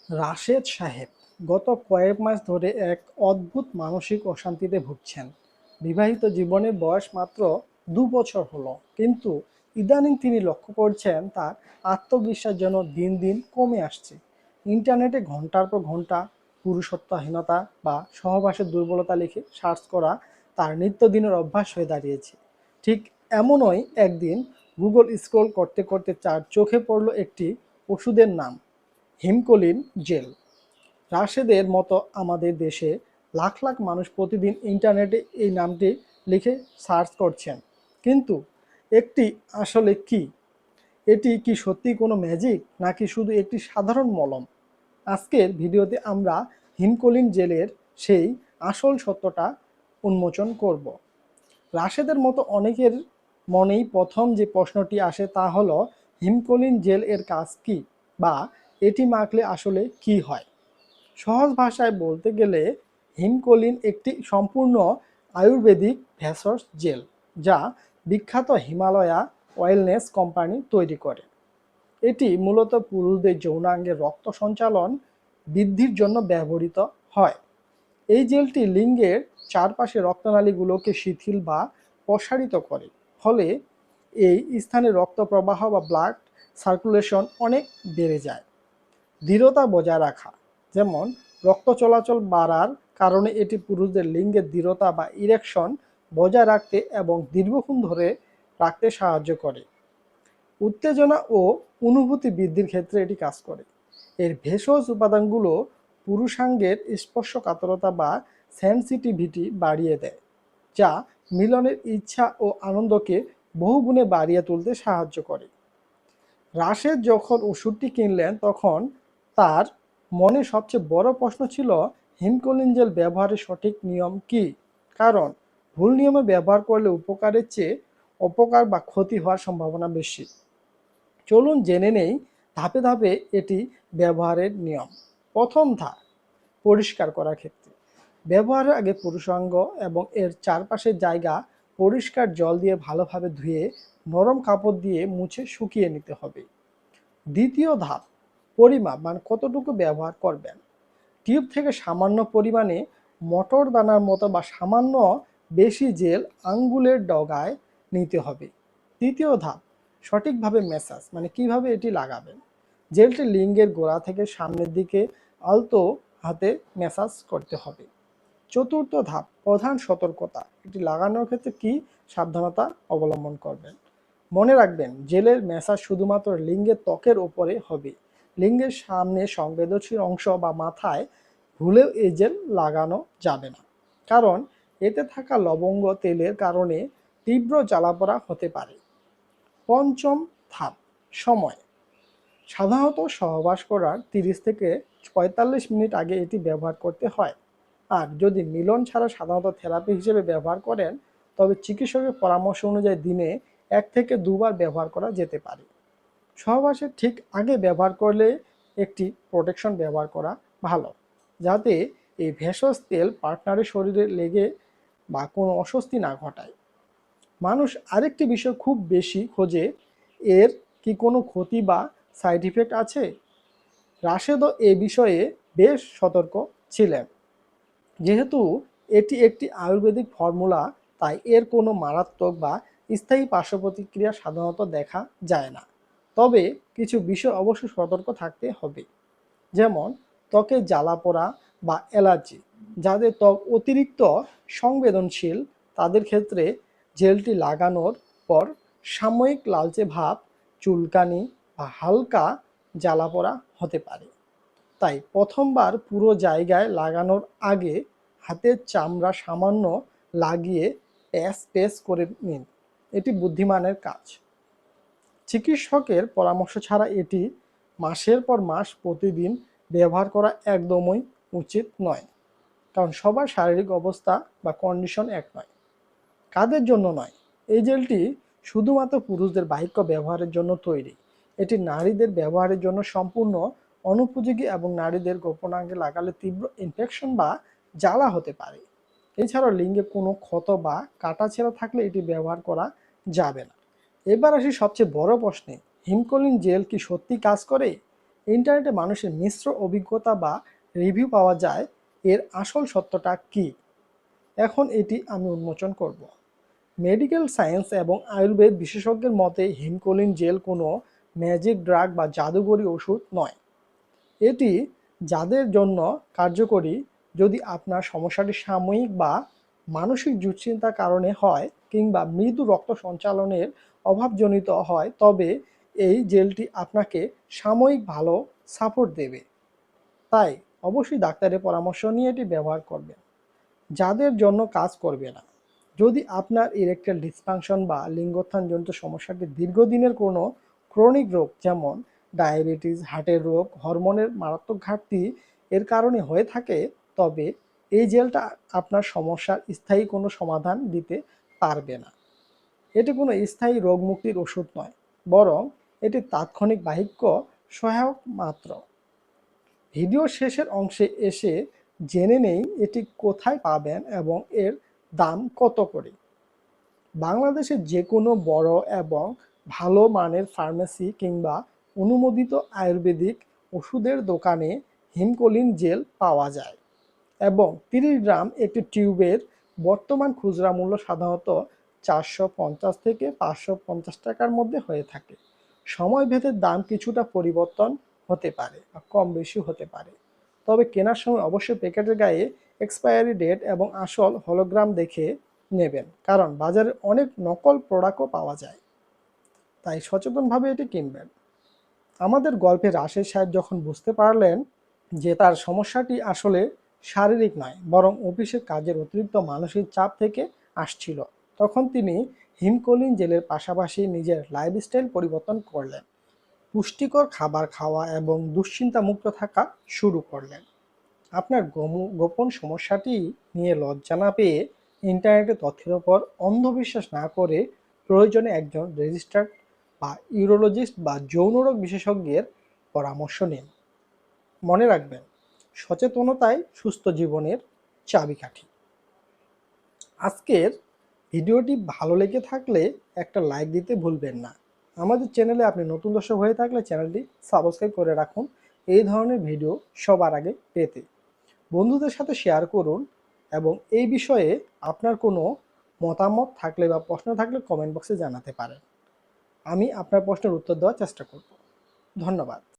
রাশেদ সাহেব গত কয়েক মাস ধরে এক অদ্ভুত মানসিক অশান্তিতে ভুগছেন। বিবাহিত জীবনের বয়স মাত্র 2 বছর হলো, কিন্তু ইদানিং তিনি লক্ষ্য করছেন তার আত্মবিশ্বাস যেন দিন দিন কমে আসছে। ইন্টারনেটে ঘন্টার পর ঘন্টা পুরুষত্বহীনতা বা সহবাসের দুর্বলতা লিখে সার্চ করা তার নিত্যদিনের অভ্যাস হয়ে দাঁড়িয়েছে। ঠিক এমনই একদিন গুগল স্ক্রল করতে করতে তার চোখে পড়ল একটি ওষুধের নাম, হিমকোলিন জেল। রাশেদের মতো আমাদের দেশে লাখ লাখ মানুষ প্রতিদিন ইন্টারনেটে এই নামটি লিখে সার্চ করছেন, কিন্তু একটি আসলে কি, এটি কি সত্যি কোনো ম্যাজিক নাকি শুধু একটি সাধারণ মলম? আজকের ভিডিওতে আমরা হিমকোলিন জেলের সেই আসল সত্যটা উন্মোচন করব। রাশেদের মতো অনেকের মনেই প্রথম যে প্রশ্নটি আসে তা হলো, হিমকোলিন জেল এর কাজ কি, বা এটি মাখলে আসলে কি হয়? সহজ ভাষায় বলতে গেলে হিমকোলিন একটি সম্পূর্ণ আয়ুর্বেদিক ভেষজ জেল, যা বিখ্যাত হিমালয়া ওয়েলনেস কোম্পানি তৈরি করে। এটি মূলত পুরুষদের যৌনাঙ্গের রক্ত সঞ্চালন বৃদ্ধির জন্য ব্যবহৃত হয়। এই জেলটি লিঙ্গের চারপাশে রক্তনালীগুলোকে শিথিল বা প্রসারিত করে, ফলে এই স্থানে রক্ত প্রবাহ বা ব্লাড সার্কুলেশন অনেক বেড়ে যায়। দৃঢ়তা বজায় রাখা, যেমন রক্ত চলাচল বাড়ার কারণে এটি পুরুষদের লিঙ্গের দৃঢ়তা বা ইরেকশন বজায় রাখতে এবং দীর্ঘক্ষণ ধরে রাখতে সাহায্য করে। উত্তেজনা ও অনুভূতি বৃদ্ধির ক্ষেত্রে এটি কাজ করে। এর ভেষজ উপাদানগুলো পুরুষাঙ্গের স্পর্শকাতরতা বা সেন্সিটিভিটি বাড়িয়ে দেয়, যা মিলনের ইচ্ছা ও আনন্দকে বহুগুণে বাড়িয়ে তুলতে সাহায্য করে। রাশেদ যখন ওষুধটি কিনলেন তখন তার মনে সবচেয়ে বড় প্রশ্ন ছিল, হিমকোলিন জেল ব্যবহারের সঠিক নিয়ম কি? কারণ ভুল নিয়মে ব্যবহার করলে উপকারের চেয়ে অপকার বা ক্ষতি হওয়ার সম্ভাবনা বেশি। চলুন জেনে নেই ধাপে ধাপে এটি ব্যবহারের নিয়ম। প্রথম ধাপ, পরিষ্কার করার ক্ষেত্রে ব্যবহারের আগে পুরুষাঙ্গ এবং এর চারপাশের জায়গা পরিষ্কার জল দিয়ে ভালোভাবে ধুয়ে নরম কাপড় দিয়ে মুছে শুকিয়ে নিতে হবে। দ্বিতীয় ধাপ, পরিমাপ, মানে কতটুকু ব্যবহার করবেন। টিউব থেকে সামান্য পরিমাণে মটর দানার মতো বা সামান্য বেশি জেল আঙ্গুলের ডগায় নিতে হবে। তৃতীয় ধাপ, সঠিকভাবে ম্যাসাজ, মানে কিভাবে এটি লাগাবেন। জেলটি লিঙ্গের গোড়া থেকে সামনের দিকে আলতো হাতে ম্যাসাজ করতে হবে। চতুর্থ ধাপ, প্রধান সতর্কতা, এটি লাগানোর ক্ষেত্রে কি সাবধানতা অবলম্বন করবেন। মনে রাখবেন, জেলের ম্যাসাজ শুধুমাত্র লিঙ্গের ত্বকের উপরে হবে। লিঙ্গের সামনে সংবেদনশীল অংশ বা মাথায় ভুলেও এই জেল লাগানো যাবে না, কারণ এতে থাকা লবঙ্গ তেলের কারণে তীব্র জ্বালাপোড়া হতে পারে। পঞ্চম ধাপ, সময়। সাধারণত সহবাস করার 30 থেকে 45 মিনিট আগে এটি ব্যবহার করতে হয়। আর যদি মিলন ছাড়া সাধারণত থেরাপি হিসেবে ব্যবহার করেন, তবে চিকিৎসকের পরামর্শ অনুযায়ী দিনে 1 থেকে 2 বার ব্যবহার করা যেতে পারে। সহবাসের ঠিক আগে ব্যবহার করলে একটি প্রোটেকশন ব্যবহার করা ভালো, যাতে এই ভেষজ তেল পার্টনারের শরীরে লেগে বা কোনো অস্বস্তি না ঘটায়। মানুষ আরেকটি বিষয় খুব বেশি খোঁজে, এর কি কোনো ক্ষতি বা সাইড ইফেক্ট আছে? রাশেদও এ বিষয়ে বেশ সতর্ক ছিলেন। যেহেতু এটি একটি আয়ুর্বেদিক ফর্মুলা, তাই এর কোনো মারাত্মক বা স্থায়ী পার্শ্ব প্রতিক্রিয়া সাধারণত দেখা যায় না। তবে কিছু বিষয় অবশ্যই সতর্ক থাকতে হবে, যেমন ত্বকে জ্বালাপোড়া বা অ্যালার্জি। যাদের ত্বক অতিরিক্ত সংবেদনশীল, তাদের ক্ষেত্রে জেলটি লাগানোর পর সাময়িক লালচে ভাব, চুলকানি বা হালকা জ্বালাপোড়া হতে পারে। তাই প্রথমবার পুরো জায়গায় লাগানোর আগে হাতের চামড়া সামান্য লাগিয়ে প্যাচ প্যাচ করে নিন। এটি বুদ্ধিমানের কাজ। চিকিৎসকের পরামর্শ ছাড়া এটি মাসের পর মাস প্রতিদিন ব্যবহার করা একদমই উচিত নয়, কারণ সবার শারীরিক অবস্থা বা কন্ডিশন এক নয়। কাদের জন্য নয়? এই জেলটি শুধুমাত্র পুরুষদের বাহিক্য ব্যবহারের জন্য তৈরি। এটি নারীদের ব্যবহারের জন্য সম্পূর্ণ অনুপযোগী এবং নারীদের গোপনাঙ্গে লাগালে তীব্র ইনফেকশন বা জ্বালা হতে পারে। এছাড়াও লিঙ্গে কোনো ক্ষত বা কাটাছেঁড়া থাকলে এটি ব্যবহার করা যাবে না। এবার আসি সবচেয়ে বড় প্রশ্নে, হিমকোলিন জেল কি সত্যি কাজ করে? ইন্টারনেটে মানুষের মিশ্র অভিজ্ঞতা বা রিভিউ পাওয়া যায়। এর আসল সত্যটা কী? এখন এটি আমি উন্মোচন করব। মেডিকেল সায়েন্স এবং আয়ুর্বেদ বিশেষজ্ঞের মতে হিমকোলিন জেল কোনো ম্যাজিক ড্রাগ বা জাদুকরী ওষুধ নয়। এটি যাদের জন্য কার্যকরী, যদি আপনার সমস্যাটি সাময়িক বা মানসিক দুশ্চিন্তার কারণে হয় কিংবা মৃদু রক্ত সঞ্চালনের অভাবজনিত হয়, তবে এই জেলটি আপনাকে সাময়িক ভালো সাপোর্ট দেবে। তাই অবশ্যই ডাক্তারের পরামর্শ নিয়ে এটি ব্যবহার করবেন। যাদের জন্য কাজ করবে না, যদি আপনার ইরেকটাইল ডিসফাংশন বা লিঙ্গোত্থানজনিত সমস্যাটি দীর্ঘদিনের কোনো ক্রনিক রোগ যেমন ডায়াবেটিস, হার্টের রোগ, হরমোনের মারাত্মক ঘাটতি এর কারণে হয়ে থাকে, তবে এই জেলটা আপনার সমস্যার স্থায়ী কোনো সমাধান দিতে পারবে না। এটি কোনো স্থায়ী রোগ মুক্তির ওষুধ নয়, বরং এটি তাৎক্ষণিক বাহ্যিক সহায়ক মাত্র। ভিডিও শেষের অংশে এসে জেনে নেই এটি কোথায় পাবেন এবং এর দাম কত করে। বাংলাদেশের যে কোনো বড় এবং ভালো মানের ফার্মেসি কিংবা অনুমোদিত আয়ুর্বেদিক ওষুধের দোকানে হিমকোলিন জেল পাওয়া যায় এবং 30 গ্রাম একটি টিউবের বর্তমান খুচরা মূল্য সাধারণত 450 থেকে 550 টাকার মধ্যে হয়ে থাকে। সময় ভেদে দাম কিছুটা পরিবর্তন হতে পারে বা কম বেশি হতে পারে, তবে কেনার সময় অবশ্যই প্যাকেটের গায়ে এক্সপায়ারি ডেট এবং আসল হলোগ্রাম দেখে নেবেন, কারণ বাজারে অনেক নকল প্রোডাক্টও পাওয়া যায়। তাই সচেতনভাবে এটি কিনবেন। আমাদের গল্পে রাশেদ সাহেব যখন বুঝতে পারলেন যে তার সমস্যাটি আসলে শারীরিক নয়, বরং অফিসের কাজের অতিরিক্ত মানসিক চাপ থেকে আসছিল, তখন তিনি হিমকোলিন জেলের পাশাপাশি নিজের লাইফস্টাইল পরিবর্তন করলেন, পুষ্টিকর খাবার খাওয়া এবং দুশ্চিন্তামুক্ত থাকা শুরু করলেন। আপনার গোপন সমস্যাটি নিয়ে লজ্জা না পেয়ে ইন্টারনেটে তথ্যের ওপর অন্ধবিশ্বাস না করে প্রয়োজনে একজন রেজিস্টার্ড বা ইউরোলজিস্ট বা যৌনরোগ বিশেষজ্ঞের পরামর্শ নিন। মনে রাখবেন, সচেতনতাই সুস্থ জীবনের চাবিকাঠি। আজকের ভিডিওটি ভালো লেগে থাকলে একটা লাইক দিতে ভুলবেন না। আমাদের চ্যানেলে আপনি নতুন দর্শক হয়ে থাকলে চ্যানেলটি সাবস্ক্রাইব করে রাখুন এই ধরনের ভিডিও সবার আগে পেতে। বন্ধুদের সাথে শেয়ার করুন এবং এই বিষয়ে আপনার কোনো মতামত থাকলে বা প্রশ্ন থাকলে কমেন্ট বক্সে জানাতে পারেন। আমি আপনার প্রশ্নের উত্তর দেওয়ার চেষ্টা করব। ধন্যবাদ।